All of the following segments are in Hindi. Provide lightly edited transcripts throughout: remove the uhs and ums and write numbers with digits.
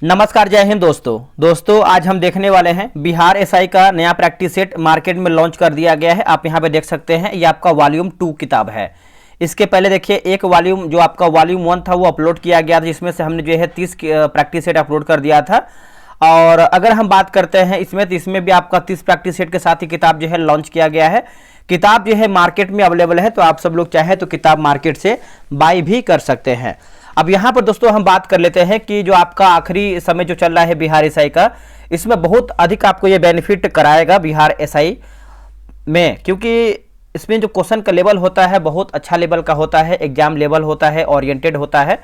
नमस्कार, जय हिंद दोस्तों आज हम देखने वाले हैं बिहार एसआई का नया प्रैक्टिस सेट मार्केट में लॉन्च कर दिया गया है। आप यहां पे देख सकते हैं, ये आपका वॉल्यूम 2 किताब है। इसके पहले देखिए एक वॉल्यूम जो आपका वॉल्यूम 1 था वो अपलोड किया गया था, जिसमें से हमने जो है 30 प्रैक्टिस सेट अपलोड कर दिया था। और अगर हम बात करते हैं इसमें, तो इसमें भी आपका 30 प्रैक्टिस सेट के साथ ही किताब जो है लॉन्च किया गया है। किताब जो है मार्केट में अवेलेबल है, तो आप सब लोग चाहे तो किताब मार्केट से बाय भी कर सकते हैं। अब यहाँ पर दोस्तों हम बात कर लेते हैं कि जो आपका आखिरी समय जो चल रहा है बिहार एसआई का, इसमें बहुत अधिक आपको ये बेनिफिट कराएगा बिहार एसआई में, क्योंकि इसमें जो क्वेश्चन का लेवल होता है बहुत अच्छा लेवल का होता है, एग्जाम लेवल होता है, ओरिएंटेड होता है।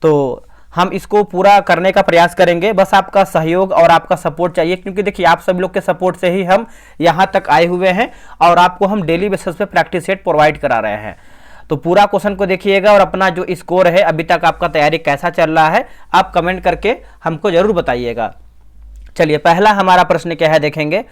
तो हम इसको पूरा करने का प्रयास करेंगे, बस आपका सहयोग और आपका सपोर्ट चाहिए, क्योंकि देखिए आप सभी लोग के सपोर्ट से ही हम यहाँ तक आए हुए हैं और आपको हम डेली बेसिस पे प्रैक्टिस सेट प्रोवाइड करा रहे हैं। तो पूरा क्वेश्चन को देखिएगा और अपना जो स्कोर है, अभी तक आपका तैयारी कैसा चल रहा है, आप कमेंट करके हमको जरूर बताइएगा। चलिए पहला हमारा प्रश्न क्या है देखेंगे।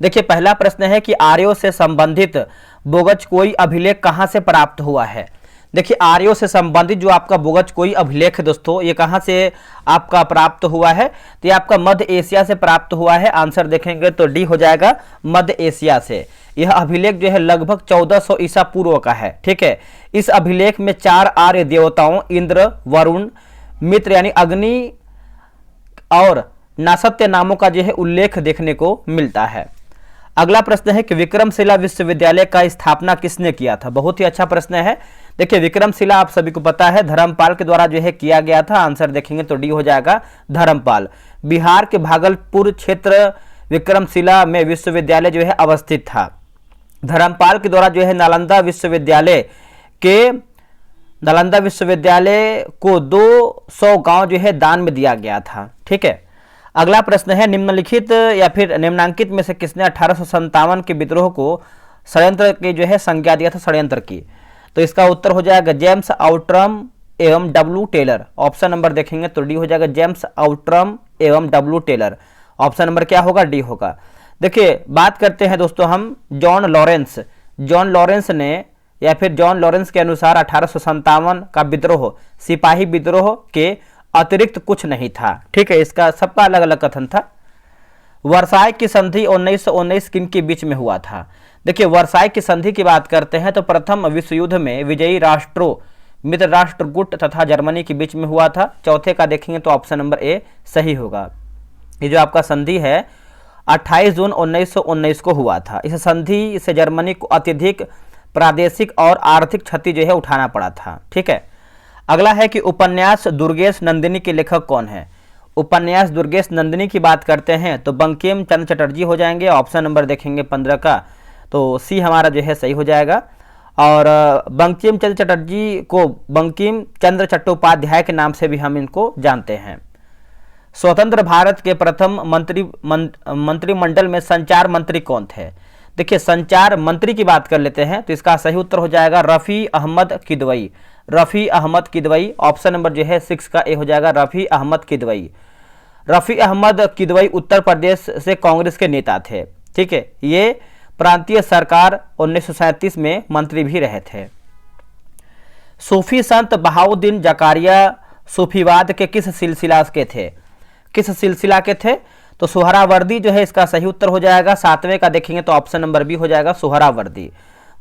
देखिए पहला प्रश्न है कि आर्यों से संबंधित बोगज कोई अभिलेख कहाँ से प्राप्त हुआ है। देखिए आर्यों से संबंधित जो आपका बोगज कोई अभिलेख है दोस्तों, ये कहाँ से आपका प्राप्त हुआ है, तो ये आपका मध्य एशिया से प्राप्त हुआ है। आंसर देखेंगे तो डी हो जाएगा, मध्य एशिया से। यह अभिलेख जो है लगभग 1400 ईसा पूर्व का है। ठीक है, इस अभिलेख में 4 आर्य देवताओं इंद्र, वरुण, मित्र यानी अग्नि और नासत्य नामों का जो है उल्लेख देखने को मिलता है। अगला प्रश्न है कि विक्रमशिला विश्वविद्यालय का स्थापना किसने किया था। बहुत ही अच्छा प्रश्न है। देखिए विक्रमशिला आप सभी को पता है धर्मपाल के द्वारा जो है किया गया था। आंसर देखेंगे तो डी हो जाएगा, धर्मपाल। बिहार के भागलपुर क्षेत्र विक्रमशिला में विश्वविद्यालय जो है अवस्थित था। धर्मपाल के द्वारा जो है नालंदा विश्वविद्यालय को 200 गांव जो है दान में दिया गया था। ठीक है, अगला प्रश्न है निम्नलिखित या फिर निम्नांकित में से किसने 1857 के विद्रोह को षड्यंत्र की जो है संज्ञा दिया था, षड्यंत्र की। तो इसका उत्तर हो जाएगा जेम्स आउट्रम एवं डब्ल्यू टेलर। ऑप्शन नंबर देखेंगे तो डी हो जाएगा, जेम्स आउट्रम एवं डब्ल्यू टेलर। ऑप्शन नंबर क्या होगा, डी होगा। देखिए बात करते हैं दोस्तों हम जॉन लॉरेंस ने या फिर जॉन लॉरेंस के अनुसार 1857 का विद्रोह सिपाही विद्रोह के अतिरिक्त कुछ नहीं था। ठीक है, इसका सबका अलग अलग कथन था। वर्साय की संधि 1919 किन के बीच में हुआ था। देखिए वर्साय की संधि की बात करते हैं तो प्रथम विश्व युद्ध में विजयी राष्ट्रों मित्र राष्ट्र गुट तथा जर्मनी के बीच में हुआ था। चौथे का देखेंगे तो ऑप्शन नंबर ए सही होगा। ये जो आपका संधि है 28 जून 1919 को हुआ था। इस संधि से जर्मनी को अत्यधिक प्रादेशिक और आर्थिक क्षति जो है उठाना पड़ा था। ठीक है, अगला है कि उपन्यास दुर्गेश नंदिनी के लेखक कौन है। उपन्यास दुर्गेश नंदिनी की बात करते हैं तो बंकिम चंद्र चटर्जी हो जाएंगे। ऑप्शन नंबर देखेंगे 15 का तो सी हमारा जो है सही हो जाएगा। और बंकिम चंद्र चटर्जी को बंकिम चंद्र चट्टोपाध्याय के नाम से भी हम इनको जानते हैं। स्वतंत्र भारत के प्रथम मंत्रिमंडल में संचार मंत्री कौन थे। देखिए संचार मंत्री की बात कर लेते हैं तो इसका सही उत्तर हो जाएगा रफ़ी अहमद किदवई। रफ़ी अहमद किदवई। ऑप्शन नंबर जो है 6 का ए हो जाएगा, रफ़ी अहमद किदवई। रफ़ी अहमद किदवई उत्तर प्रदेश से कांग्रेस के नेता थे। ठीक है, ये प्रांतीय सरकार 1937 में मंत्री भी रहे थे। सूफी संत बहाउद्दीन जकारिया सूफीवाद के किस सिलसिला के थे। किस सिलसिला के थे, तो सुहरावर्दी जो है इसका सही उत्तर हो जाएगा। 7वें का देखेंगे तो ऑप्शन नंबर बी हो जाएगा, सुहरावर्दी।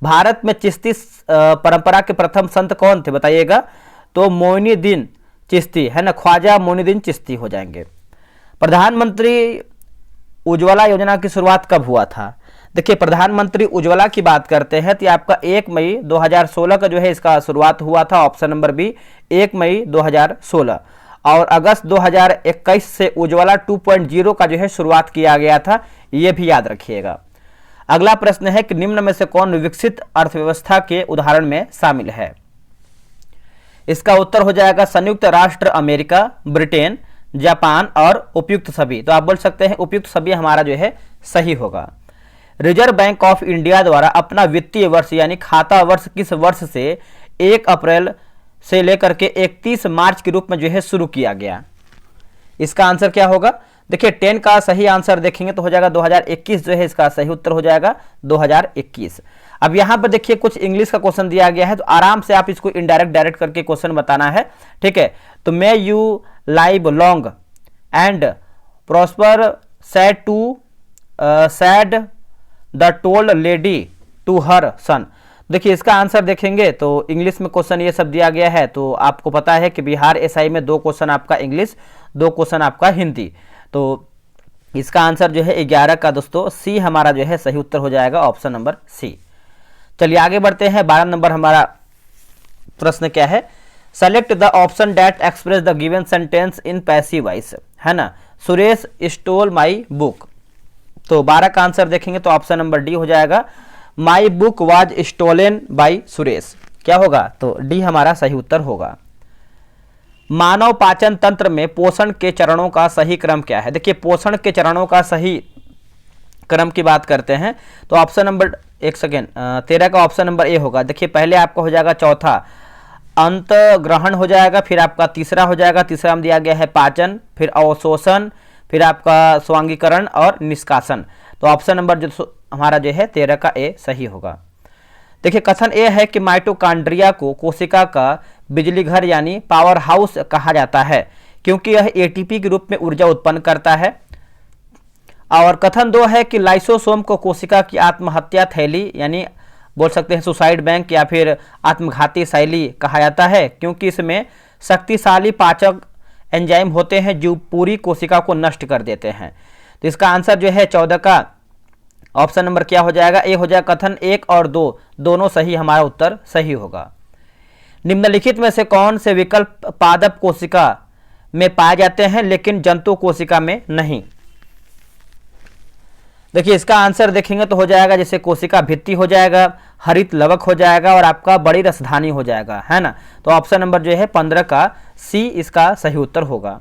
भारत में चिश्ती परंपरा के प्रथम संत कौन थे बताइएगा, तो मोइनुद्दीन चिश्ती है ना, ख्वाजा मोइनुद्दीन चिश्ती हो जाएंगे। प्रधानमंत्री उज्ज्वला योजना की शुरुआत कब हुआ था। देखिए प्रधानमंत्री उज्ज्वला की बात करते हैं तो आपका 1 मई 2016 का जो है इसका शुरुआत हुआ था। ऑप्शन नंबर बी 1 मई 2016। और अगस्त 2021 से उज्ज्वला 2.0 का जो है शुरुआत किया गया था, ये भी याद रखिएगा। अगला प्रश्न है कि निम्न में से कौन विकसित अर्थव्यवस्था के उदाहरण में शामिल है। इसका उत्तर हो जाएगा संयुक्त राष्ट्र अमेरिका, ब्रिटेन, जापान और उपयुक्त सभी। तो आप बोल सकते हैं उपयुक्त सभी हमारा जो है सही होगा। रिजर्व बैंक ऑफ इंडिया द्वारा अपना वित्तीय वर्ष यानी खाता वर्ष किस वर्ष से 1 अप्रैल से लेकर के 31 मार्च के रूप में जो है शुरू किया गया। इसका आंसर क्या होगा। देखिए 10 का सही आंसर देखेंगे तो हो जाएगा 2021 जो है इसका सही उत्तर हो जाएगा 2021। अब यहाँ पर देखिए कुछ इंग्लिश का क्वेश्चन दिया गया है तो आराम से आप इसको इनडायरेक्ट डायरेक्ट करके क्वेश्चन बताना है। ठीक है, तो may you live long and prosper said the told lady to her son. देखिए इसका आंसर देखेंगे तो इंग्लिश में क्वेश्चन ये सब दिया गया है, तो आपको पता है कि बिहार एसआई में 2 क्वेश्चन आपका इंग्लिश, 2 क्वेश्चन आपका हिंदी, तो इसका आंसर जो है 11 का दोस्तों सी हमारा जो है सही उत्तर हो जाएगा, ऑप्शन नंबर सी। चलिए आगे बढ़ते हैं। 12 नंबर हमारा प्रश्न क्या है, select the option that express the given sentence in passive voice, है ना। सुरेश स्टोल माई बुक, तो 12 का आंसर देखेंगे तो ऑप्शन नंबर डी हो जाएगा, my book was stolen by Suresh. क्या होगा, तो डी हमारा सही उत्तर होगा। मानव पाचन तंत्र में पोषण के चरणों का सही क्रम क्या है। देखिए पोषण के चरणों का सही क्रम की बात करते हैं तो ऑप्शन नंबर 13 का ऑप्शन नंबर ए होगा। देखिए पहले आपका हो जाएगा चौथा अंत ग्रहण हो जाएगा, फिर आपका तीसरा हो जाएगा, तीसरा में दिया गया है पाचन, फिर अवशोषण, फिर आपका स्वांगीकरण और निष्कासन। तो ऑप्शन नंबर जो हमारा जो है 13 का ए सही होगा। देखिए कथन ए है कि माइटोकॉन्ड्रिया को कोशिका का बिजली घर यानी पावर हाउस कहा जाता है क्योंकि यह एटीपी के रूप में ऊर्जा उत्पन्न करता है। और कथन 2 है कि लाइसोसोम को कोशिका की आत्महत्या थैली यानी बोल सकते हैं सुसाइड बैंक या फिर आत्मघाती शैली कहा जाता है क्योंकि इसमें शक्तिशाली पाचक एंजाइम होते हैं जो पूरी कोशिका को नष्ट कर देते हैं। तो इसका आंसर जो है 14 का ऑप्शन नंबर क्या हो जाएगा, ए हो जाएगा। कथन 1 और 2 दोनों सही, हमारा उत्तर सही होगा। निम्नलिखित में से कौन से विकल्प पादप कोशिका में पाए जाते हैं लेकिन जंतु कोशिका में नहीं। देखिए इसका आंसर देखेंगे तो हो जाएगा जैसे कोशिका भित्ति हो जाएगा, हरित लवक हो जाएगा और आपका बड़ी रसधानी हो जाएगा, है ना। तो ऑप्शन नंबर जो है 15 का सी इसका सही उत्तर होगा।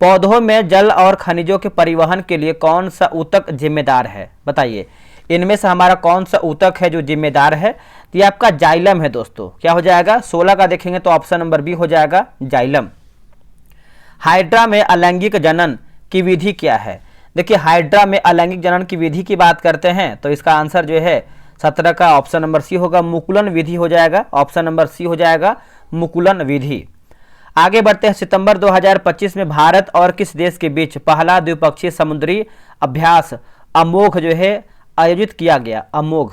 पौधों में जल और खनिजों के परिवहन के लिए कौन सा ऊतक जिम्मेदार है, बताइए इनमें से हमारा कौन सा ऊतक है जो जिम्मेदार है। तो ये आपका जाइलम है दोस्तों। क्या हो जाएगा, 16 का देखेंगे तो ऑप्शन नंबर बी हो जाएगा जाइलम। हाइड्रा में अलैंगिक जनन की विधि क्या है। देखिए हाइड्रा में अलैंगिक जनन की विधि की बात करते हैं तो इसका आंसर जो है 17 का ऑप्शन नंबर सी होगा, मुकुलन विधि हो जाएगा, ऑप्शन नंबर सी हो जाएगा मुकुलन विधि। आगे बढ़ते हैं। सितंबर 2025 में भारत और किस देश के बीच पहला द्विपक्षीय समुद्री अभ्यास अमोघ जो है आयोजित किया गया, अमोघ।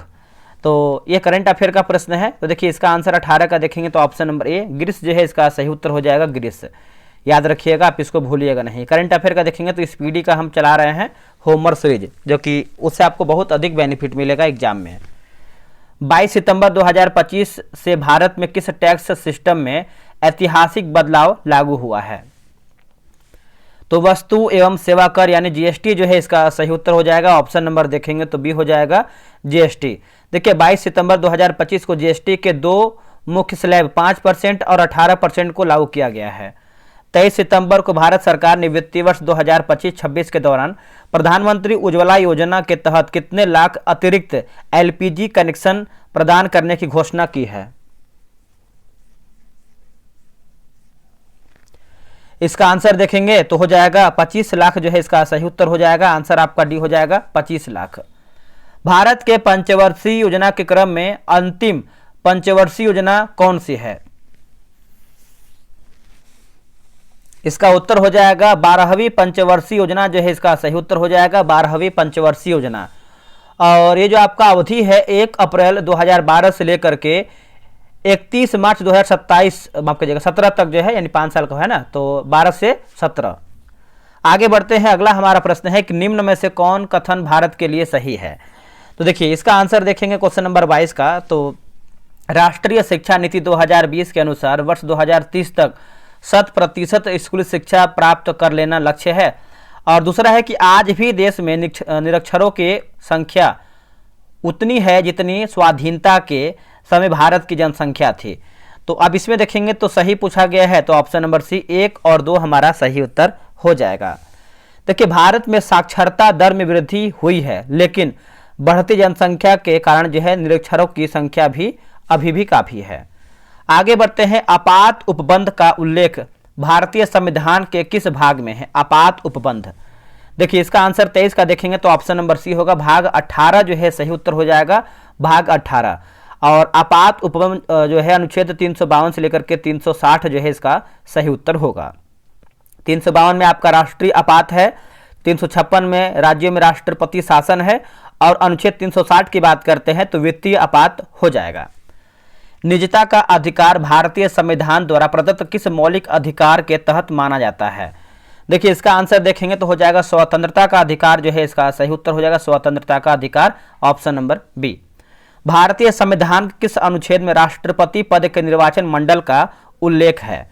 तो ये करंट अफेयर का प्रश्न है। तो देखिए इसका आंसर 18 का देखेंगे तो ऑप्शन नंबर ए ग्रीस जो है इसका सही उत्तर हो जाएगा, ग्रीस। याद रखिएगा, आप इसको भूलिएगा नहीं। करंट अफेयर का देखेंगे तो स्पीडी का हम चला रहे हैं होमर सीरीज, जो कि उससे आपको बहुत अधिक बेनिफिट मिलेगा एग्जाम में। 22 सितंबर 2025 से भारत में किस टैक्स सिस्टम में ऐतिहासिक बदलाव लागू हुआ है। तो वस्तु एवं सेवा कर यानी जीएसटी जो है इसका सही उत्तर हो जाएगा, ऑप्शन नंबर देखेंगे तो बी हो जाएगा जीएसटी। देखिए 22 सितंबर 2025 को जीएसटी के 2 मुख्य स्लैब 5% और 18% को लागू किया गया है। 23 सितंबर को भारत सरकार ने वित्तीय वर्ष 2025-26 के दौरान प्रधानमंत्री उज्ज्वला योजना के तहत कितने लाख अतिरिक्त एलपीजी कनेक्शन प्रदान करने की घोषणा की है। इसका आंसर देखेंगे तो हो जाएगा 25 लाख जो है इसका सही उत्तर हो जाएगा, आंसर आपका डी हो जाएगा 25 लाख। भारत के पंचवर्षीय योजना के क्रम में अंतिम पंचवर्षीय योजना कौन सी है। इसका उत्तर हो जाएगा 12वीं पंचवर्षीय योजना जो है इसका सही उत्तर हो जाएगा, 12वीं पंचवर्षीय योजना। और ये जो आपका अवधि है 1 अप्रैल 2012 से लेकर के 31 मार्च 2027 माफ कीजिएगा 17 तक जो है यानी 5 साल का है ना, तो 12 से 17। आगे बढ़ते हैं। अगला हमारा प्रश्न है कि निम्न में से कौन कथन भारत के लिए सही है। तो देखिए इसका आंसर देखेंगे क्वेश्चन नंबर 22 का, तो राष्ट्रीय शिक्षा नीति 2020 के अनुसार वर्ष 2030 तक 100% स्कूली शिक्षा प्राप्त कर लेना लक्ष्य है। और दूसरा है कि आज भी देश में निरक्षरों की संख्या उतनी है जितनी स्वाधीनता के समय भारत की जनसंख्या थी। तो अब इसमें देखेंगे तो सही पूछा गया है, तो ऑप्शन नंबर सी 1 और 2 हमारा सही उत्तर हो जाएगा। देखिए भारत में साक्षरता दर में वृद्धि हुई है लेकिन बढ़ती जनसंख्या के कारण जो है निरक्षरों की संख्या भी अभी भी काफ़ी है। आगे बढ़ते हैं। आपात उपबंध का उल्लेख भारतीय संविधान के किस भाग में है। आपात उपबंध, देखिए इसका आंसर 23 का देखेंगे तो ऑप्शन नंबर सी होगा, भाग 18 जो है सही उत्तर हो जाएगा, भाग 18। और आपात उपबंध जो है अनुच्छेद 352 से लेकर के 360 जो है इसका सही उत्तर होगा। 352 में आपका राष्ट्रीय आपात है, 356 में राज्यों में राष्ट्रपति शासन है, और अनुच्छेद 360 की बात करते हैं तो वित्तीय आपात हो जाएगा। निजता का अधिकार भारतीय संविधान द्वारा प्रदत्त किस मौलिक अधिकार के तहत माना जाता है? देखिए इसका आंसर देखेंगे तो हो जाएगा स्वतंत्रता का अधिकार, जो है इसका सही उत्तर हो जाएगा स्वतंत्रता का अधिकार, ऑप्शन नंबर बी। भारतीय संविधान के किस अनुच्छेद में राष्ट्रपति पद के निर्वाचन मंडल का उल्लेख है?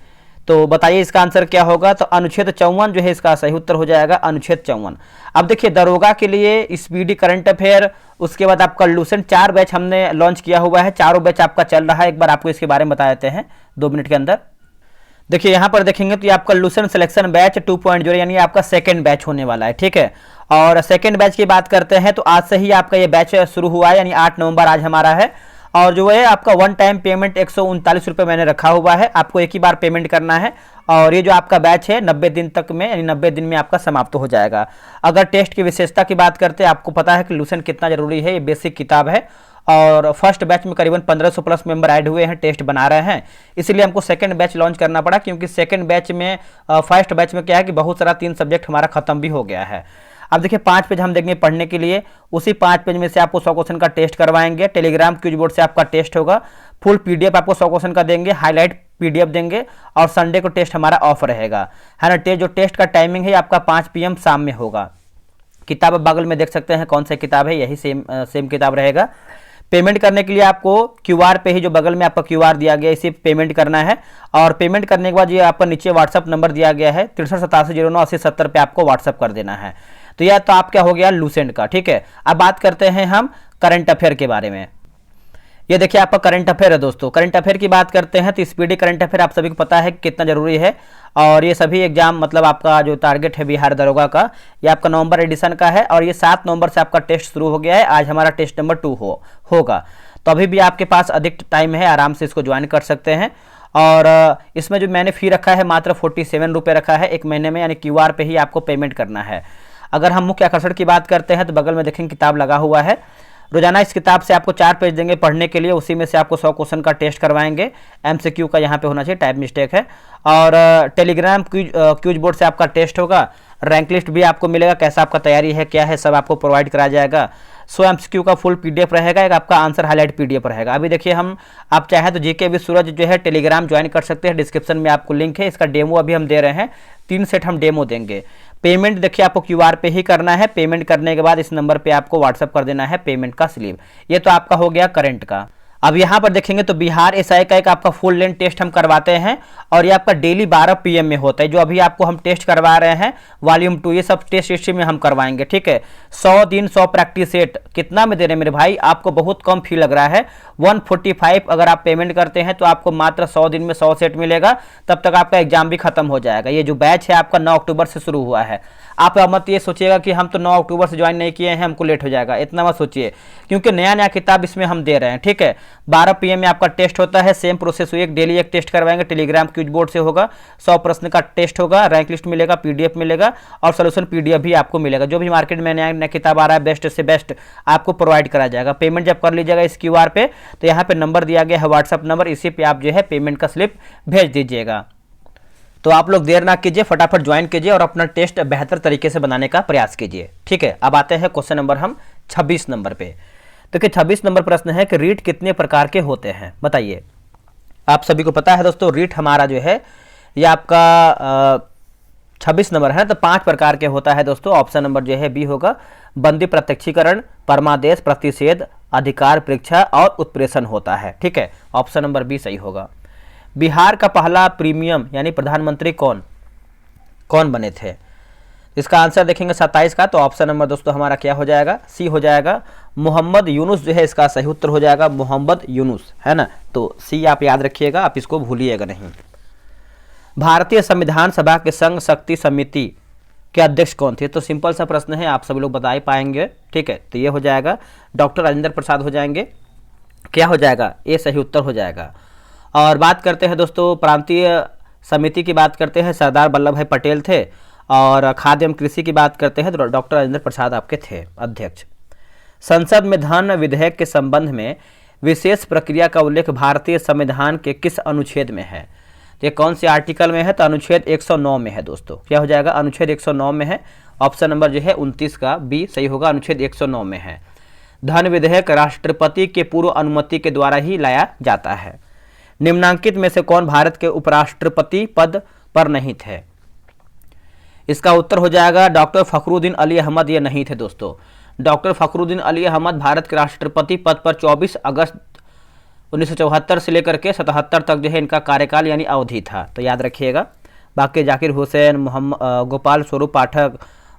तो बताइए इसका आंसर क्या होगा? तो अनुच्छेद 54 जो है इसका सही उत्तर हो जाएगा, अनुच्छेद 54। अब देखिए दरोगा के लिए स्पीडी करंट अफेयर, उसके बाद आपका लूसेंट 4 बैच हमने लॉन्च किया हुआ है, चारों बैच आपका चल रहा है। एक बार आपको इसके बारे में बता देते हैं 2 मिनट के अंदर। देखिए यहाँ पर देखेंगे तो ये आपका लूसेंट सिलेक्शन बैच 2.0 यानी आपका सेकंड बैच होने वाला है, ठीक है। और सेकंड बैच की बात करते हैं तो आज से ही आपका ये बैच शुरू हुआ है, यानी 8 नवंबर आज हमारा है। और जो है आपका वन टाइम पेमेंट 139 रुपये मैंने रखा हुआ है, आपको एक ही बार पेमेंट करना है। और ये जो आपका बैच है 90 दिन तक में, यानी 90 दिन में आपका समाप्त हो जाएगा। अगर टेस्ट की विशेषता की बात करते हैं, आपको पता है कि लूसेंट कितना जरूरी है, ये बेसिक किताब है। और फर्स्ट बैच में करीबन 1500 प्लस मेंबर ऐड हुए हैं, टेस्ट बना रहे हैं, इसीलिए हमको सेकंड बैच लॉन्च करना पड़ा। क्योंकि सेकंड बैच में फर्स्ट बैच में क्या है कि बहुत सारा 3 सब्जेक्ट हमारा खत्म भी हो गया है। अब देखिए 5 पेज हम देंगे पढ़ने के लिए, उसी 5 पेज में से आपको 100 क्वेश्चन का टेस्ट करवाएंगे। टेलीग्राम क्विज बोर्ड से आपका टेस्ट होगा, फुल पीडीएफ आपको 100 क्वेश्चन का देंगे, हाईलाइट पीडीएफ देंगे। और संडे को टेस्ट हमारा ऑफ रहेगा, है ना। जो टेस्ट का टाइमिंग है आपका 5 PM शाम में होगा। किताब बगल में देख सकते हैं कौन सी किताब है, यही सेम किताब रहेगा। पेमेंट करने के लिए आपको क्यूआर पे ही, जो बगल में आपका क्यूआर दिया गया है, इसे पेमेंट करना है। और पेमेंट करने के बाद ये आपका नीचे व्हाट्सअप नंबर दिया गया है 6387098070 पे आपको व्हाट्सअप कर देना है। तो यह तो आपका हो गया लूसेंट का, ठीक है। अब बात करते हैं हम करंट अफेयर के बारे में। ये देखिए आपका करंट अफेयर है दोस्तों। करंट अफेयर की बात करते हैं तो स्पीडी करंट अफेयर आप सभी को पता है कितना जरूरी है। और ये सभी एग्जाम, मतलब आपका जो टारगेट है बिहार दरोगा का, ये आपका नवंबर एडिशन का है। और ये 7 नवंबर से आपका टेस्ट शुरू हो गया है, आज हमारा टेस्ट नंबर 2 होगा। तो अभी भी आपके पास अधिक टाइम है, आराम से इसको ज्वाइन कर सकते हैं। और इसमें जो मैंने फी रखा है मात्र 47 रुपये रखा है 1 महीने में, यानी क्यूआर पे ही आपको पेमेंट करना है। अगर हम मुख्य आकर्षण की बात करते हैं तो बगल में देखेंगे किताब लगा हुआ है। रोजाना इस किताब से आपको 4 पेज देंगे पढ़ने के लिए, उसी में से आपको 100 क्वेश्चन का टेस्ट करवाएंगे। MCQ का यहाँ पे होना चाहिए, टाइप मिस्टेक है। और टेलीग्राम क्विज बोर्ड से आपका टेस्ट होगा। रैंक लिस्ट भी आपको मिलेगा, कैसा आपका तैयारी है क्या है सब आपको प्रोवाइड कराया जाएगा। 100 MCQ का फुल PDF रहेगा, एक आपका आंसर हाईलाइट PDF रहेगा। अभी देखिए आप चाहें तो जीके भी सूरज जो है टेलीग्राम ज्वाइन कर सकते हैं, डिस्क्रिप्शन में आपको लिंक है। इसका डेमो अभी हम दे रहे हैं, 3 सेट हम डेमो देंगे। पेमेंट देखिए आपको क्यूआर पे ही करना है। पेमेंट करने के बाद इस नंबर पे आपको व्हाट्सअप कर देना है पेमेंट का स्लिप। ये तो आपका हो गया करंट का। अब यहाँ पर देखेंगे तो बिहार SI का एक आपका फुल लेंथ टेस्ट हम करवाते हैं, और ये आपका डेली 12 PM में होता है। जो अभी आपको हम टेस्ट करवा रहे हैं वॉल्यूम 2, ये सब टेस्ट हिस्ट्री में हम करवाएंगे, ठीक है। 100 दिन 100 प्रैक्टिस सेट कितना में दे रहे हैं मेरे भाई? आपको बहुत कम फी लग रहा है, 145 अगर आप पेमेंट करते हैं तो आपको मात्र 100 दिन में 100 सेट मिलेगा। तब तक आपका एग्जाम भी खत्म हो जाएगा। ये जो बैच है आपका 9 अक्टूबर से शुरू हुआ है। आप मत ये सोचिएगा कि हम तो 9 अक्टूबर से ज्वाइन नहीं किए हैं, हमको लेट हो जाएगा, इतना मत सोचिए, क्योंकि नया किताब इसमें हम दे रहे हैं, ठीक है। 12 PM में आपका टेस्ट होता है, सेम प्रोसेस हुई, डेली एक टेस्ट करवाएंगे, टेलीग्राम क्विज बोर्ड से होगा, 100 प्रश्न का टेस्ट होगा, रैंक लिस्ट मिलेगा, PDF मिलेगा, और सोल्यूशन PDF भी आपको मिलेगा। जो भी मार्केट में नया किताब आ रहा है बेस्ट से बेस्ट आपको प्रोवाइड कराया जाएगा। पेमेंट जब कर लीजिएगा इस क्यूआर पे, तो यहाँ पे नंबर दिया गया है व्हाट्सअप नंबर, इसी पे आप जो है पेमेंट का स्लिप भेज दीजिएगा। तो आप लोग देर ना कीजिए, फटाफट ज्वाइन कीजिए और अपना टेस्ट बेहतर तरीके से बनाने का प्रयास कीजिए, ठीक है। अब आते हैं क्वेश्चन नंबर हम 26 नंबर पे। देखिए 26 नंबर प्रश्न है कि रीट कितने प्रकार के होते हैं, बताइए। आप सभी को पता है दोस्तों, रीट हमारा जो है ये आपका 26 नंबर है तो 5 प्रकार के होता है दोस्तों। ऑप्शन नंबर जो है बी होगा। बंदी प्रत्यक्षीकरण, परमादेश, प्रतिषेध, अधिकार परीक्षा और उत्प्रेषण होता है, ठीक है। ऑप्शन नंबर बी सही होगा। बिहार का पहला प्रीमियम यानी प्रधानमंत्री कौन बने थे? इसका आंसर देखेंगे 27 का, तो ऑप्शन नंबर दोस्तों हमारा क्या हो जाएगा? सी हो जाएगा। मोहम्मद यूनुस जो है इसका सही उत्तर हो जाएगा, मोहम्मद यूनुस, है ना। तो सी आप याद रखिएगा, आप इसको भूलिएगा नहीं। भारतीय संविधान सभा के संघ शक्ति समिति के अध्यक्ष कौन थे? तो सिंपल सा प्रश्न है, आप सभी लोग बता ही पाएंगे, ठीक है। तो ये हो जाएगा डॉक्टर राजेंद्र प्रसाद हो जाएंगे। क्या हो जाएगा? ये सही उत्तर हो जाएगा। और बात करते हैं दोस्तों प्रांतीय समिति की बात करते हैं, सरदार वल्लभ भाई पटेल थे। और खाद्य एवं कृषि की बात करते हैं तो डॉक्टर राजेंद्र प्रसाद आपके थे अध्यक्ष। संसद में धन विधेयक के संबंध में विशेष प्रक्रिया का उल्लेख भारतीय संविधान के किस अनुच्छेद में है? ये कौन से आर्टिकल में है? तो अनुच्छेद 109 में है दोस्तों। क्या हो जाएगा? अनुच्छेद 109 में है। ऑप्शन नंबर जो है 29 का बी सही होगा, अनुच्छेद 109 में है। धन विधेयक राष्ट्रपति के पूर्व अनुमति के द्वारा ही लाया जाता है। निम्नांकित में से कौन भारत के उपराष्ट्रपति पद पर नहीं थे? इसका उत्तर हो जाएगा डॉक्टर फखरुद्दीन अली अहमद। ये नहीं थे दोस्तों। डॉक्टर फखरुद्दीन अली अहमद भारत के राष्ट्रपति पद पर 24 अगस्त 1974 से लेकर के 77 तक जो है इनका कार्यकाल यानी अवधि था, तो याद रखिएगा। बाकी जाकिर हुसैन, मोहम्मद गोपाल स्वरूप पाठक,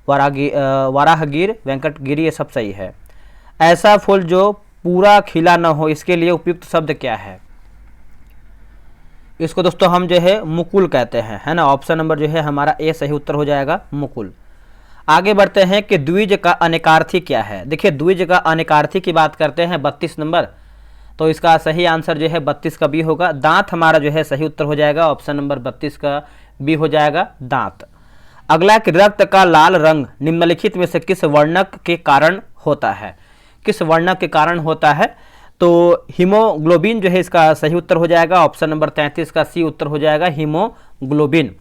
वाराहगीर, वेंकटगिरी, ये सब सही है। ऐसा फूल जो पूरा खिला न हो, इसके लिए उपयुक्त शब्द क्या है? इसको दोस्तों हम जो है मुकुल कहते हैं, है ना। ऑप्शन नंबर जो है हमारा ए सही उत्तर हो जाएगा, मुकुल। आगे बढ़ते हैं कि द्विज का अनेकार्थी क्या है। देखिए द्विज का अनेकार्थी की बात करते हैं 32 नंबर, तो इसका सही आंसर जो है 32 का बी होगा। दांत हमारा जो है सही उत्तर हो जाएगा, ऑप्शन नंबर 32 का बी हो जाएगा, दांत। अगला कि रक्त का लाल रंग निम्नलिखित में से किस वर्णक के कारण होता है? किस वर्णक के कारण होता है? तो हीमोग्लोबिन जो है इसका सही उत्तर हो जाएगा, ऑप्शन नंबर 33 का सी उत्तर हो जाएगा, हीमोग्लोबिन।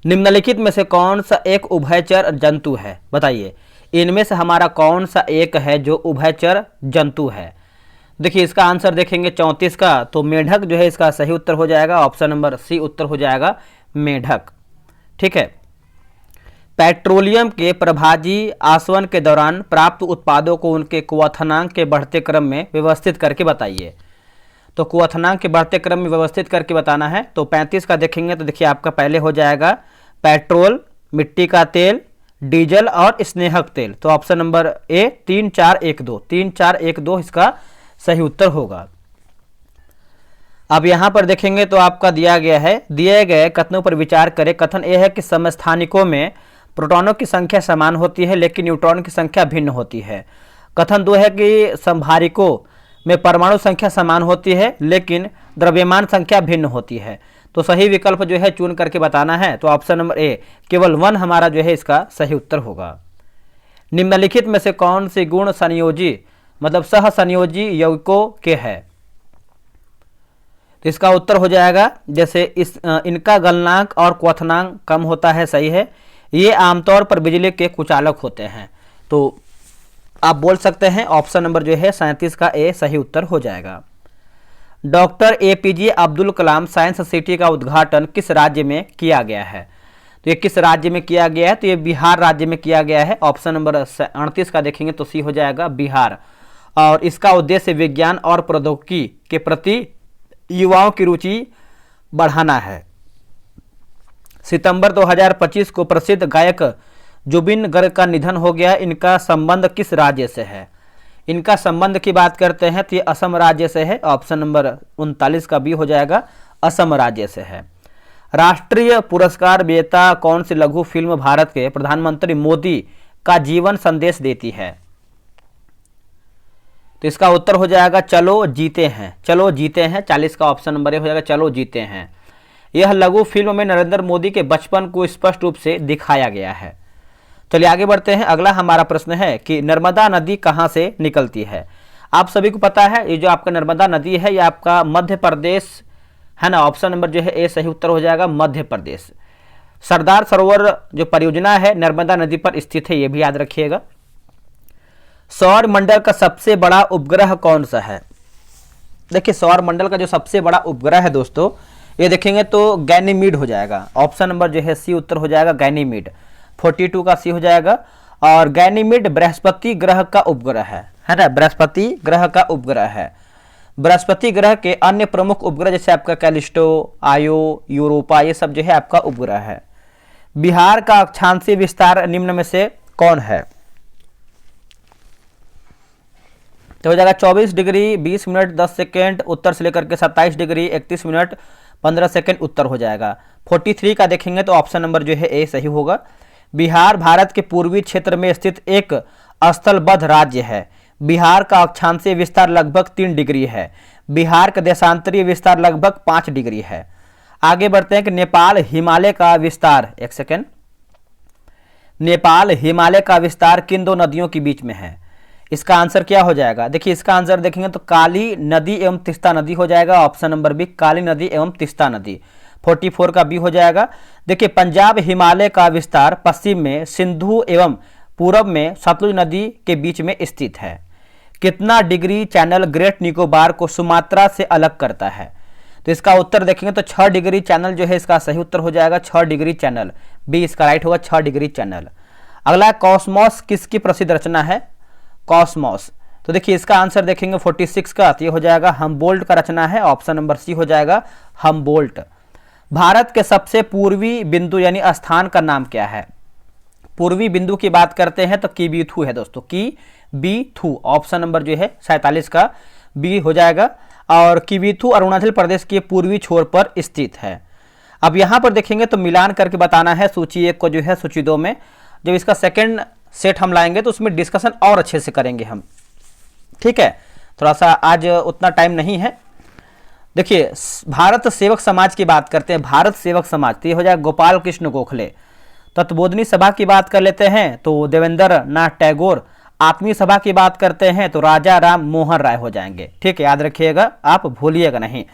निम्नलिखित में से कौन सा एक उभयचर जंतु है? बताइए इनमें से हमारा कौन सा एक है जो उभयचर जंतु है? देखिए इसका आंसर देखेंगे 34 का, तो मेढक जो है इसका सही उत्तर हो जाएगा, ऑप्शन नंबर सी उत्तर हो जाएगा, मेढक। ठीक है। पेट्रोलियम के प्रभाजी आसवन के दौरान प्राप्त उत्पादों को उनके क्वथनांक के बढ़ते क्रम में व्यवस्थित करके बताइए। तो क्वथनांक के बढ़ते क्रम में व्यवस्थित करके बताना है। तो 35 का देखेंगे तो देखिए आपका पहले हो जाएगा पेट्रोल, मिट्टी का तेल, डीजल और स्नेहक तेल। तो ऑप्शन नंबर ए 3 4 1 2, 3 4 1 2 इसका सही उत्तर होगा। अब यहाँ पर देखेंगे तो आपका दिया गया है, दिए गए कथनों पर विचार करें। कथन ए है कि समस्थानिकों में प्रोटॉनों की संख्या समान होती है लेकिन न्यूट्रॉन की संख्या भिन्न होती है। कथन 2 है कि समभारिकों में परमाणु संख्या समान होती है लेकिन द्रव्यमान संख्या भिन्न होती है। तो सही विकल्प जो है चुन करके बताना है। तो ऑप्शन नंबर ए केवल 1 हमारा जो है इसका सही उत्तर होगा। निम्नलिखित में से कौन सी गुण संयोजी मतलब सह संयोजी यौगिकों के है? तो इसका उत्तर हो जाएगा जैसे इनका गलनांक और क्वथनांक कम होता है, सही है। ये आमतौर पर बिजली के कुचालक होते हैं। तो आप बोल सकते हैं ऑप्शन नंबर जो है 37 का ए सही उत्तर हो जाएगा। Doctor APJ Abdul Kalam science city का उद्घाटन किस राज्य में किया गया है? तो ये किस राज्य में किया गया है? तो ये बिहार राज्य में किया गया है। ऑप्शन नंबर 38 का देखेंगे तो सी हो जाएगा, बिहार। और इसका उद्देश्य विज्ञान और प्रौद्योगिकी के प्रति युवाओं की रुचि बढ़ाना है। सितंबर 2025 को प्रसिद्ध गायक जुबिन गर्ग का निधन हो गया। इनका संबंध किस राज्य से है? इनका संबंध की बात करते हैं तो ये असम राज्य से है। ऑप्शन नंबर 39 का बी हो जाएगा, असम राज्य से है। राष्ट्रीय पुरस्कार विजेता कौन सी लघु फिल्म भारत के प्रधानमंत्री मोदी का जीवन संदेश देती है? तो इसका उत्तर हो जाएगा चलो जीते हैं, चलो जीते हैं। 40 का ऑप्शन नंबर ए हो जाएगा, चलो जीते हैं। यह लघु फिल्म में नरेंद्र मोदी के बचपन को स्पष्ट रूप से दिखाया गया है। चलिए आगे बढ़ते हैं। अगला हमारा प्रश्न है कि नर्मदा नदी कहाँ से निकलती है? आप सभी को पता है ये जो आपका नर्मदा नदी है ये आपका मध्य प्रदेश है ना। ऑप्शन नंबर जो है ए सही उत्तर हो जाएगा, मध्य प्रदेश। सरदार सरोवर जो परियोजना है नर्मदा नदी पर स्थित है, ये भी याद रखिएगा। सौर मंडल का सबसे बड़ा उपग्रह कौन सा है? देखिए सौर मंडल का जो सबसे बड़ा उपग्रह है दोस्तों, ये देखेंगे तो गैनीमीड हो जाएगा। ऑप्शन नंबर जो है सी उत्तर हो जाएगा, गैनीमीड। 42 का सी हो जाएगा। और गैनीमीड बृहस्पति ग्रह का उपग्रह है ना, बृहस्पति ग्रह का उपग्रह है। बृहस्पति ग्रह के अन्य प्रमुख उपग्रह जैसे आपका कैलिस्टो, आयो, यूरोपा, ये सब जो है आपका उपग्रह है। बिहार का अक्षांशीय विस्तार निम्न में से कौन है? तो हो जाएगा 24 डिग्री 20 मिनट 10 सेकेंड उत्तर से लेकर के 27 डिग्री 31 मिनट 15 सेकेंड उत्तर हो जाएगा। 43 का देखेंगे तो ऑप्शन नंबर जो है ए सही होगा। बिहार भारत के पूर्वी क्षेत्र में स्थित एक स्थलबद्ध राज्य है। बिहार का अक्षांशीय विस्तार लगभग 3 डिग्री है। बिहार का देशांतरीय विस्तार लगभग 5 डिग्री है। आगे बढ़ते हैं कि नेपाल हिमालय का विस्तार, एक सेकेंड, नेपाल हिमालय का विस्तार किन दो नदियों के बीच में है? इसका आंसर क्या हो जाएगा? देखिए इसका आंसर देखेंगे तो काली नदी एवं तिस्ता नदी हो जाएगा। ऑप्शन नंबर बी काली नदी एवं तिस्ता नदी। 44 का बी हो जाएगा। देखिए पंजाब हिमालय का विस्तार पश्चिम में सिंधु एवं पूरब में सतलुज नदी के बीच में स्थित है। कितना डिग्री चैनल ग्रेट निकोबार को सुमात्रा से अलग करता है? तो इसका उत्तर देखेंगे तो 6 डिग्री चैनल जो है इसका सही उत्तर हो जाएगा। 6 डिग्री चैनल बी इसका राइट होगा, 6 डिग्री चैनल। अगला कॉस्मोस किसकी प्रसिद्ध रचना है? कॉस्मोस, तो देखिए इसका आंसर देखेंगे 46 का, ये हो जाएगा हमबोल्ट का रचना है। ऑप्शन नंबर सी हो जाएगा हमबोल्ट। भारत के सबसे पूर्वी बिंदु यानी स्थान का नाम क्या है? पूर्वी बिंदु की बात करते हैं तो किबीथू है दोस्तों, किबीथू। ऑप्शन नंबर जो है 47 का बी हो जाएगा। और किबीथू अरुणाचल प्रदेश के पूर्वी छोर पर स्थित है। अब यहाँ पर देखेंगे तो मिलान करके बताना है सूची 1 को जो है सूची 2 में। जब इसका सेकंड सेट हम लाएंगे तो उसमें डिस्कशन और अच्छे से करेंगे हम, ठीक है। थोड़ा सा आज उतना टाइम नहीं है। देखिए भारत सेवक समाज की बात करते हैं, भारत सेवक समाज, तो ये हो जाएगा गोपाल कृष्ण गोखले। तत्वबोधिनी सभा की बात कर लेते हैं तो देवेंद्र नाथ टैगोर। आत्मीय सभा की बात करते हैं तो राजा राम मोहन राय हो जाएंगे, ठीक है, याद रखिएगा, आप भूलिएगा नहीं।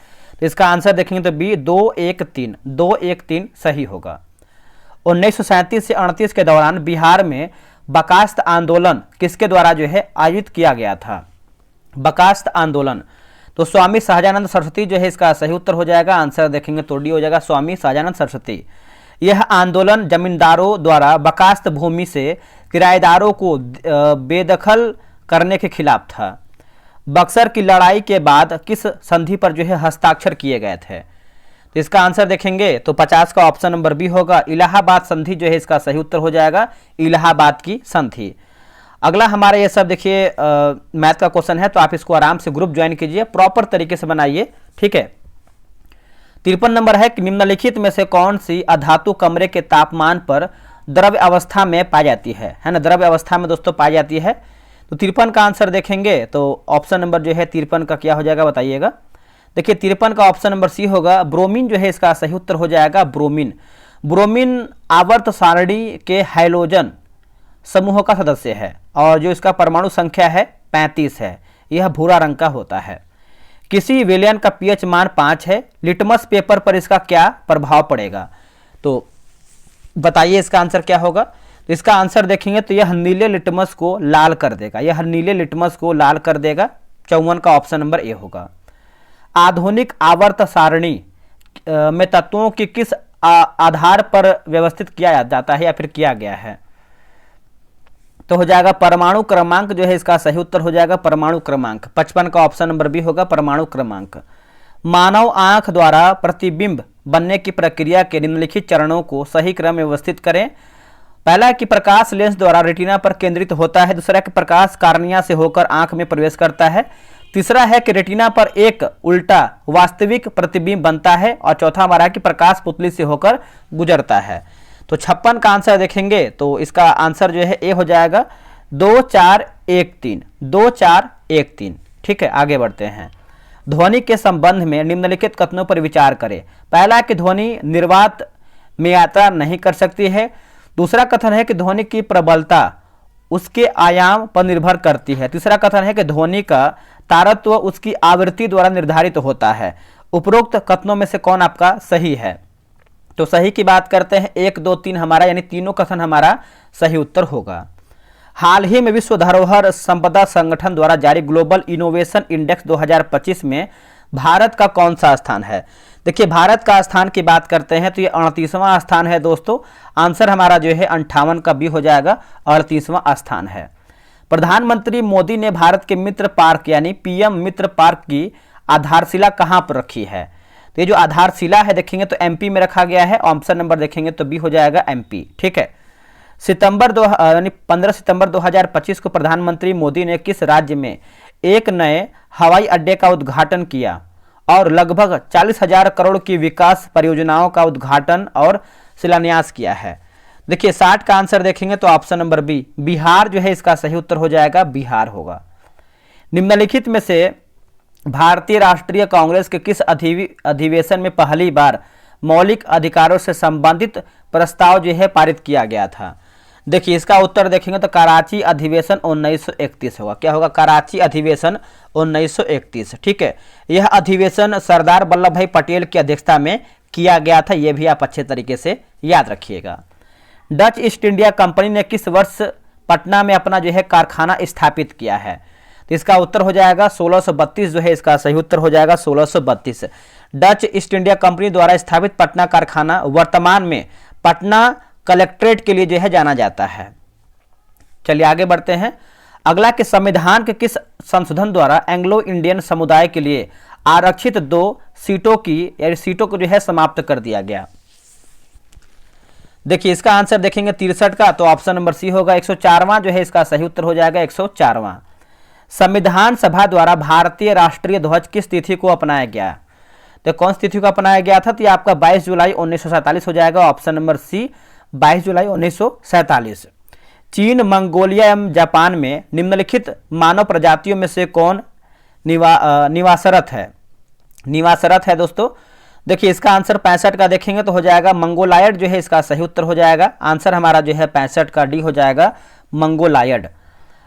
तो इसका आंसर देखेंगे तो बी 213 सही होगा। 1937 से 38 के दौरान बिहार में बर्खास्त आंदोलन किसके द्वारा जो है आयोजित किया गया था? बर्खास्त आंदोलन, तो स्वामी सहजानंद सरस्वती जो है इसका सही उत्तर हो जाएगा। आंसर देखेंगे तो डी हो जाएगा, स्वामी सहजानंद सरस्वती। यह आंदोलन जमींदारों द्वारा बर्खास्त भूमि से किराएदारों को बेदखल करने के खिलाफ था। बक्सर की लड़ाई के बाद किस संधि पर जो है हस्ताक्षर किए गए थे? तो इसका आंसर देखेंगे तो 50 का ऑप्शन नंबर बी होगा, इलाहाबाद संधि जो है इसका सही उत्तर हो जाएगा, इलाहाबाद की संधि। अगला हमारा ये सब देखिए मैथ का क्वेश्चन है, तो आप इसको आराम से ग्रुप ज्वाइन कीजिए, प्रॉपर तरीके से बनाइए, ठीक है। 53 नंबर है कि निम्नलिखित में से कौन सी अधातु कमरे के तापमान पर द्रव्य अवस्था में पाई जाती है ना? द्रव्य अवस्था में दोस्तों पाई जाती है। तो 53 का आंसर देखेंगे तो ऑप्शन नंबर जो है 53 का क्या हो जाएगा बताइएगा। देखिए 53 का ऑप्शन नंबर सी होगा, ब्रोमीन जो है इसका सही उत्तर हो जाएगा, ब्रोमीन। ब्रोमीन आवर्त सारणी के हाइड्रोजन समूह का सदस्य है और जो इसका परमाणु संख्या है 35 है। यह भूरा रंग का होता है। किसी विलयन का पीएच मान 5 है, लिटमस पेपर पर इसका क्या प्रभाव पड़ेगा? तो बताइए इसका आंसर क्या होगा। तो इसका आंसर देखेंगे तो यह नीले लिटमस को लाल कर देगा, यह नीले लिटमस को लाल कर देगा। 54 का ऑप्शन नंबर ए होगा। आधुनिक आवर्त सारणी में तत्वों की किस आधार पर व्यवस्थित किया जाता है या फिर किया गया है? तो हो जाएगा परमाणु क्रमांक जो है इसका सही उत्तर हो जाएगा, परमाणु क्रमांक। 55 का ऑप्शन नंबर बी होगा, परमाणु क्रमांक। मानव आंख द्वारा प्रतिबिंब बनने की प्रक्रिया के निम्नलिखित चरणों को सही क्रम में व्यवस्थित करें। पहला है कि प्रकाश लेंस द्वारा रेटिना पर केंद्रित होता है। दूसरा कि प्रकाश कार्निया से होकर आंख में प्रवेश करता है। तीसरा है कि रेटिना पर एक उल्टा वास्तविक प्रतिबिंब बनता है। और चौथा हमारा है कि प्रकाश पुतली से होकर गुजरता है। तो 56 का आंसर देखेंगे तो इसका आंसर जो है ए हो जाएगा, 2 4 1 3, 2 4 1 3। ठीक है, आगे बढ़ते हैं। ध्वनि के संबंध में निम्नलिखित कथनों पर विचार करें। पहला कि ध्वनि निर्वात में यात्रा नहीं कर सकती है। दूसरा कथन है कि ध्वनि की प्रबलता उसके आयाम पर निर्भर करती है। तीसरा कथन है कि ध्वनि का तारत्व उसकी आवृत्ति द्वारा निर्धारित होता है। उपरोक्त कथनों में से कौन आपका सही है? तो सही की बात करते हैं 1 2 3 हमारा, यानी तीनों कथन हमारा सही उत्तर होगा। हाल ही में विश्व धरोहर संपदा संगठन द्वारा जारी ग्लोबल इनोवेशन इंडेक्स 2025 में भारत का कौन सा स्थान है? देखिए भारत का स्थान की बात करते हैं तो ये 38वां स्थान है दोस्तों। आंसर हमारा जो है 58 का बी हो जाएगा, 38वां स्थान है। प्रधानमंत्री मोदी ने भारत के मित्र पार्क यानी पीएम मित्र पार्क की आधारशिला कहां पर रखी है? तो ये जो आधारशिला है देखेंगे तो एमपी में रखा गया है। ऑप्शन नंबर देखेंगे तो बी हो जाएगा एमपी। ठीक है, 15 सितंबर 2025 को प्रधानमंत्री मोदी ने किस राज्य में एक नए हवाई अड्डे का उद्घाटन किया और लगभग 40,000 करोड़ की विकास परियोजनाओं का उद्घाटन और शिलान्यास किया है? देखिए 60 का आंसर देखेंगे तो ऑप्शन नंबर बी बिहार जो है इसका सही उत्तर हो जाएगा, बिहार होगा। निम्नलिखित में से भारतीय राष्ट्रीय कांग्रेस के किस अधिवेशन में पहली बार मौलिक अधिकारों से संबंधित प्रस्ताव जो है पारित किया गया था? देखिए इसका उत्तर देखेंगे तो कराची अधिवेशन 1931 होगा। क्या होगा? कराची अधिवेशन 1931। ठीक है, यह अधिवेशन सरदार वल्लभ भाई पटेल की अध्यक्षता में किया गया था, यह भी आप अच्छे तरीके से याद रखिएगा। डच ईस्ट इंडिया कंपनी ने किस वर्ष पटना में अपना जो है कारखाना स्थापित किया है? तो इसका उत्तर हो जाएगा 1632 जो है इसका सही उत्तर हो जाएगा 1632। डच ईस्ट इंडिया कंपनी द्वारा स्थापित पटना कारखाना वर्तमान में पटना कलेक्ट्रेट के लिए जो है जाना जाता है। चलिए आगे बढ़ते हैं। अगला कि संविधान के किस संशोधन द्वारा एंग्लो इंडियन समुदाय के लिए आरक्षित 2 सीटों को जो है समाप्त कर दिया गया? देखिए इसका आंसर देखेंगे 63 का, तो ऑप्शन नंबर सी होगा 104वां जो है इसका सही उत्तर हो जाएगा 104वां। संविधान सभा द्वारा भारतीय राष्ट्रीय ध्वज किस तिथि को अपनाया गया? तो कौन सी तिथि को अपनाया गया था? तो ये आपका 22 जुलाई 1947 हो जाएगा, ऑप्शन नंबर सी 22 जुलाई 1947। चीन, मंगोलिया एवं जापान में निम्नलिखित मानव प्रजातियों में से कौन निवासरत है दोस्तों? देखिए इसका आंसर 65 का देखेंगे तो हो जाएगा मंगोलायड जो है इसका सही उत्तर हो जाएगा। आंसर हमारा जो है 65 का डी हो जाएगा मंगोलायड।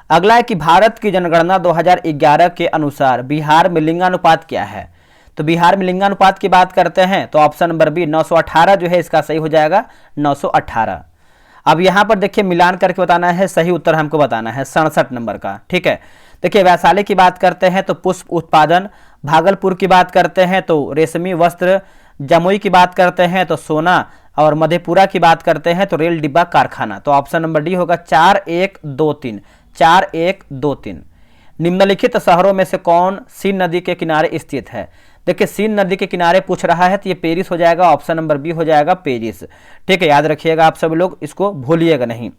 अगला है कि भारत की जनगणना 2011 के अनुसार बिहार में लिंगानुपात क्या है? तो बिहार में लिंगानुपात की बात करते हैं तो ऑप्शन नंबर बी 918 जो है इसका सही हो जाएगा 918। अब यहाँ पर देखिए मिलान करके बताना है, सही उत्तर हमको बताना है 67 नंबर का। ठीक है, देखिए वैशाली की बात करते हैं तो पुष्प उत्पादन, भागलपुर की बात करते हैं तो रेशमी वस्त्र, जमुई की बात करते हैं तो सोना, और मधेपुरा की बात करते हैं तो रेल डिब्बा कारखाना। तो ऑप्शन नंबर डी होगा 4123 4123। निम्नलिखित शहरों में से कौन सीन नदी के किनारे स्थित है? देखिए सीन नदी के किनारे पूछ रहा है तो ये पेरिस हो जाएगा, ऑप्शन नंबर बी हो जाएगा पेरिस। ठीक है, याद रखिएगा आप सब लोग, इसको भूलिएगा नहीं।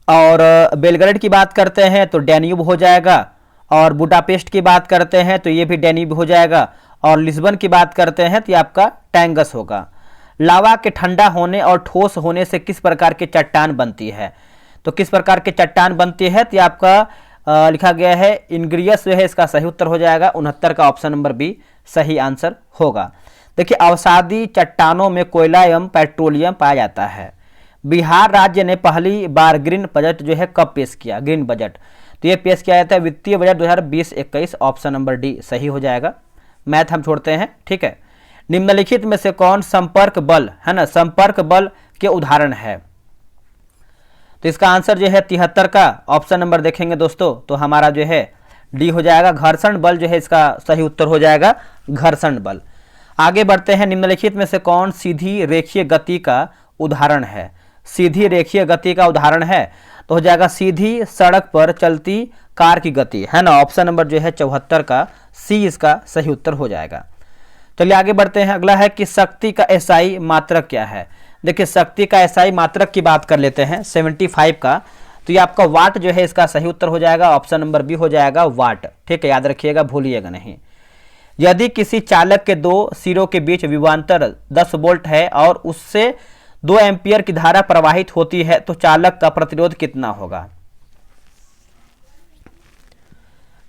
और बेलग्रेड की बात करते हैं तो डैन्यूब हो जाएगा, और बुडापेस्ट की बात करते हैं तो ये भी डैन्यूब हो जाएगा, और लिस्बन की बात करते हैं तो ये आपका टैंगस होगा। लावा के ठंडा होने और ठोस होने से किस प्रकार की चट्टान बनती है? तो किस प्रकार की चट्टान बनती है? तो ये आपका लिखा गया है इनग्रियस जो है इसका सही उत्तर हो जाएगा 69 का, ऑप्शन नंबर बी सही आंसर होगा। देखिए अवसादी चट्टानों में कोयला एवं पेट्रोलियम पाया जाता है। बिहार राज्य ने पहली बार ग्रीन बजट जो है कब पेश किया? ग्रीन बजट तो ये पेश किया जाता है वित्तीय बजट 2020-21, ऑप्शन नंबर डी सही हो जाएगा। मैथ हम छोड़ते हैं। ठीक है, निम्नलिखित में से कौन संपर्क बल है ना, संपर्क बल के उदाहरण है? तो इसका आंसर जो है 73 का, ऑप्शन नंबर देखेंगे दोस्तों तो हमारा जो है डी हो जाएगा घर्षण बल जो है इसका सही उत्तर हो जाएगा घर्षण बल। आगे बढ़ते हैं। निम्नलिखित में से कौन सीधी रेखीय गति का उदाहरण है? सीधी रेखीय गति का उदाहरण है तो हो जाएगा सीधी सड़क पर चलती कार की गति है ना, ऑप्शन नंबर जो है 74 का सी इसका सही उत्तर हो जाएगा। चलिए आगे बढ़ते हैं। अगला है कि शक्ति का एसआई मात्रक क्या है? देखिए शक्ति का एसआई मात्रक की बात कर लेते हैं 75 का, तो ये आपका वाट जो है इसका सही उत्तर हो जाएगा, ऑप्शन नंबर बी हो जाएगा वाट। ठीक है, याद रखिएगा, भूलिएगा नहीं। यदि किसी चालक के 2 सिरों के बीच विभवांतर 10 वोल्ट है और उससे 2 एम्पियर की धारा प्रवाहित होती है तो चालक का प्रतिरोध कितना होगा?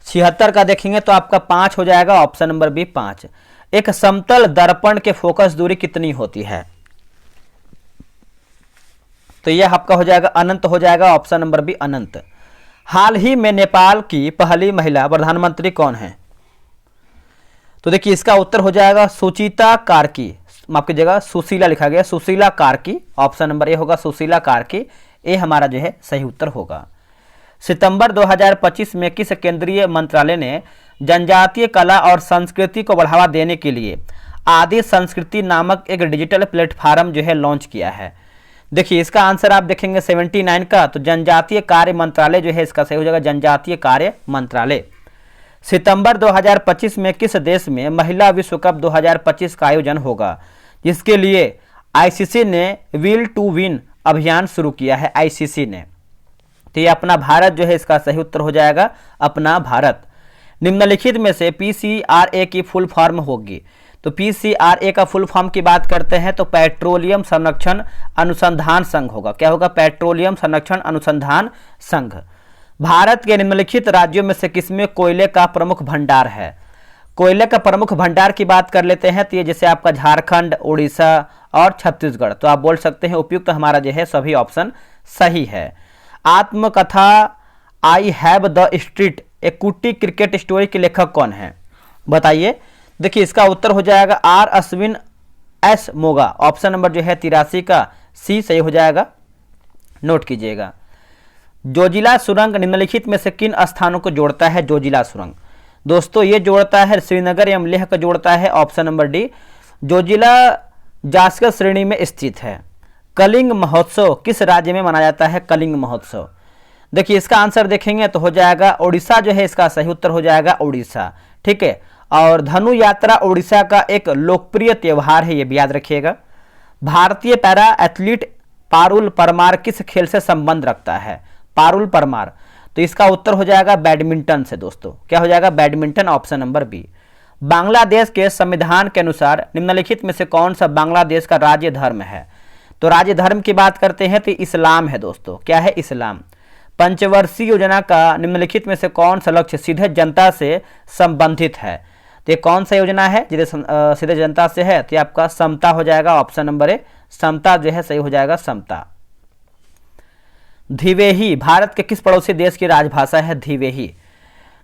76 का देखेंगे तो आपका 5 हो जाएगा, ऑप्शन नंबर बी 5। एक समतल दर्पण के फोकस दूरी कितनी होती है? तो यह आपका हो जाएगा अनंत हो जाएगा, ऑप्शन नंबर बी अनंत। हाल ही में नेपाल की पहली महिला प्रधानमंत्री कौन है? तो देखिए इसका उत्तर हो जाएगा सुचिता कार्की, माफ कीजिएगा सुशीला लिखा गया, Sushila Karki, option number A होगा सुशीला कार्की, ए हमारा जो है सही उत्तर होगा। सितंबर 2025 में किस केंद्रीय मंत्रालय ने जनजातीय कला और संस्कृति को बढ़ावा देने के लिए आदि संस्कृति नामक एक डिजिटल प्लेटफॉर्म जो है लॉन्च किया है? देखिए इसका आंसर आप देखेंगे 79 का, तो जनजातीय कार्य मंत्रालय जो है इसका सही हो जाएगा जनजातीय कार्य मंत्रालय। सितंबर 2025 में किस देश में महिला विश्व कप 2025 का आयोजन होगा, जिसके लिए आईसीसी ने विल टू विन अभियान शुरू किया है? आईसीसी ने, तो ये अपना भारत जो है इसका सही उत्तर हो जाएगा अपना भारत। निम्नलिखित में से पीसीआरए की फुल फॉर्म होगी? तो पीसीआरए का फुल फॉर्म की बात करते हैं तो पेट्रोलियम संरक्षण अनुसंधान संघ होगा। क्या होगा? पेट्रोलियम संरक्षण अनुसंधान संघ। भारत के निम्नलिखित राज्यों में से किसमें कोयले का प्रमुख भंडार है? कोयले का प्रमुख भंडार की बात कर लेते हैं तो ये जैसे आपका झारखंड, उड़ीसा और छत्तीसगढ़, तो आप बोल सकते हैं उपयुक्त हमारा जो है सभी ऑप्शन सही है। आत्मकथा आई हैव द स्ट्रीट ए कुट्टी क्रिकेट स्टोरी के लेखक कौन है, बताइए। देखिए इसका उत्तर हो जाएगा R Ashwin S Moga, option number जो है 83 का सी सही हो जाएगा, नोट कीजिएगा। जोजिला सुरंग निम्नलिखित में से किन स्थानों को जोड़ता है? जोजिला सुरंग दोस्तों ये जोड़ता है श्रीनगर एवं लेह को जोड़ता है, option number D. Zoji La Zanskar श्रेणी में स्थित है। कलिंग महोत्सव किस राज्य में मनाया जाता है? कलिंग महोत्सव, देखिए इसका आंसर देखेंगे तो हो जाएगा उड़ीसा जो है, इसका सही उत्तर हो जाएगा उड़ीसा, ठीक है। और धनु यात्रा उड़ीसा का एक लोकप्रिय त्यौहार है, ये भी याद रखिएगा। भारतीय पैरा एथलीट पारुल परमार किस खेल से संबंध रखता है? पारुल परमार, तो इसका उत्तर हो जाएगा बैडमिंटन से दोस्तों, क्या हो जाएगा? Badminton, option number B. Bangladesh के संविधान के अनुसार निम्नलिखित में से कौन सा बांग्लादेश का राज्य धर्म है? तो राज्य धर्म की बात करते हैं तो इस्लाम है दोस्तों, क्या है? इस्लाम। पंचवर्षीय योजना का निम्नलिखित में से कौन सा लक्ष्य सीधे जनता से संबंधित है? तो ये कौन सा योजना है सीधे जनता से है? तो आपका समता हो जाएगा, ऑप्शन नंबर ए, समता जो है सही हो जाएगा, समता। धिवेही भारत के किस पड़ोसी देश की राजभाषा है? धिवेही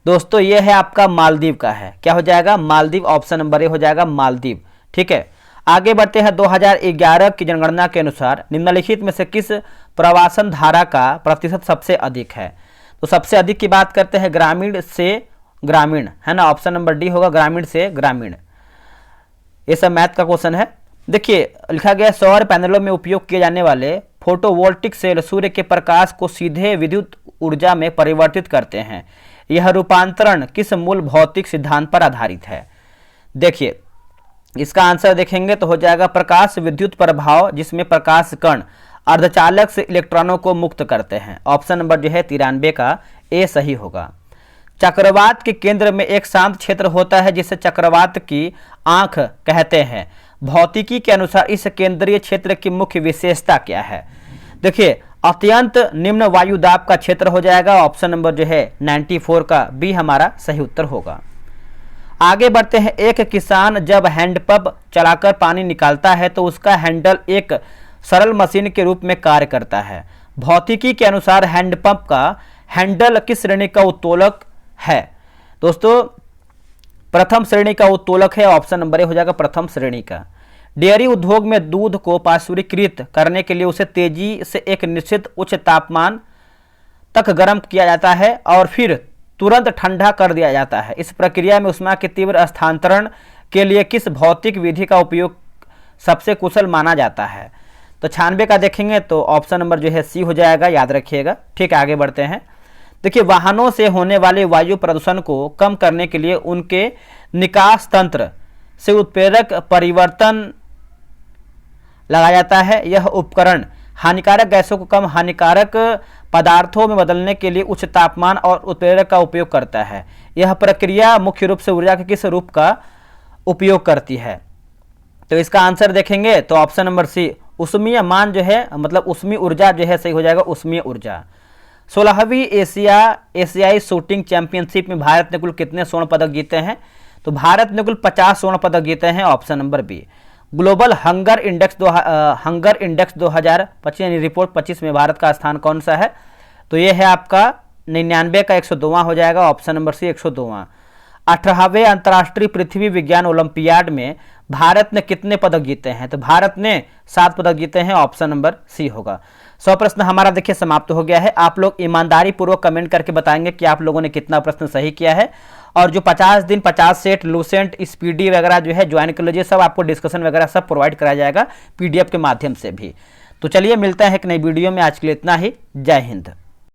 दोस्तों ये है आपका मालदीव का है, क्या हो जाएगा? मालदीव, ऑप्शन नंबर ए हो जाएगा मालदीव, ठीक है। आगे बढ़ते हैं। 2011 की जनगणना के अनुसार निम्नलिखित में से किस प्रवासन धारा का प्रतिशत सबसे अधिक है? तो सबसे अधिक की बात करते हैं ग्रामीण से ग्रामीण, है ना, ऑप्शन नंबर डी होगा, ग्रामीण से ग्रामीण। ये सब मैथ का क्वेश्चन है। देखिए लिखा गया सौर पैनलों में उपयोग किए जाने वाले फोटोवोल्टिक सेल सूर्य के प्रकाश को सीधे विद्युत ऊर्जा में परिवर्तित करते हैं। यह रूपांतरण किस मूल भौतिक सिद्धांत पर आधारित है? देखिए इसका आंसर देखेंगे तो हो जाएगा प्रकाश विद्युत प्रभाव, जिसमें प्रकाश कण अर्धचालक से इलेक्ट्रॉनों को मुक्त करते हैं, ऑप्शन नंबर जो है 93 का ए सही होगा। चक्रवात के केंद्र में एक शांत क्षेत्र होता है जिसे चक्रवात की आंख कहते हैं। भौतिकी के अनुसार इस केंद्रीय क्षेत्र की मुख्य विशेषता क्या है? देखिए अत्यंत निम्न वायु दाब का क्षेत्र हो जाएगा, ऑप्शन नंबर जो है 94 का बी हमारा सही उत्तर होगा। आगे बढ़ते हैं। एक किसान जब हैंडपंप चलाकर पानी निकालता है तो उसका हैंडल एक सरल मशीन के रूप में कार्य करता है। भौतिकी के अनुसार हैंडपंप का हैंडल किस श्रेणी का उत्तोलक है? दोस्तों प्रथम श्रेणी का उत्तोलक है, ऑप्शन नंबर ए हो जाएगा प्रथम श्रेणी का। डेयरी उद्योग में दूध को पाश्चुरीकृत करने के लिए उसे तेजी से एक निश्चित उच्च तापमान तक गर्म किया जाता है और फिर तुरंत ठंडा कर दिया जाता है। इस प्रक्रिया में ऊष्मा के तीव्र स्थानांतरण के लिए किस भौतिक विधि का उपयोग सबसे कुशल माना जाता है? तो 96 का देखेंगे तो ऑप्शन नंबर जो है सी हो जाएगा, याद रखिएगा, ठीक है। आगे बढ़ते हैं। देखिए वाहनों से होने वाले वायु प्रदूषण को कम करने के लिए उनके निकास तंत्र से उत्प्रेरक परिवर्तन लगाया जाता है। यह उपकरण हानिकारक गैसों को कम हानिकारक पदार्थों में बदलने के लिए उच्च तापमान और उत्प्रेरक का उपयोग करता है। यह प्रक्रिया मुख्य रूप से ऊर्जा के किस रूप का उपयोग करती है? तो इसका आंसर देखेंगे तो ऑप्शन नंबर सी उष्मीय मान जो है, मतलब उष्मीय ऊर्जा जो है सही हो जाएगा, उष्मीय ऊर्जा। 16वीं एशियाई शूटिंग चैंपियनशिप में भारत ने कुल कितने स्वर्ण पदक जीते हैं? तो भारत ने कुल 50 स्वर्ण पदक जीते हैं, option number B. Global hunger index 2025 यानी रिपोर्ट 25 में भारत का स्थान कौन सा है? तो ये है आपका 99 का 102वां हो जाएगा, ऑप्शन नंबर सी 102वां। 18वें अंतर्राष्ट्रीय पृथ्वी विज्ञान ओलंपियाड में भारत ने कितने पदक जीते हैं? तो भारत ने 7 पदक जीते हैं, ऑप्शन नंबर सी होगा। 100 प्रश्न हमारा देखिए समाप्त हो गया है। आप लोग ईमानदारी पूर्वक कमेंट करके बताएंगे कि आप लोगों ने कितना प्रश्न सही किया है। और जो 50 दिन 50 सेट लूसेंट स्पीडी वगैरह जो है ज्वाइन कर लीजिए, सब आपको डिस्कशन वगैरह सब प्रोवाइड कराया जाएगा PDF के माध्यम से भी। तो चलिए मिलते हैं एक नई वीडियो में, आज के लिए इतना ही। जय हिंद।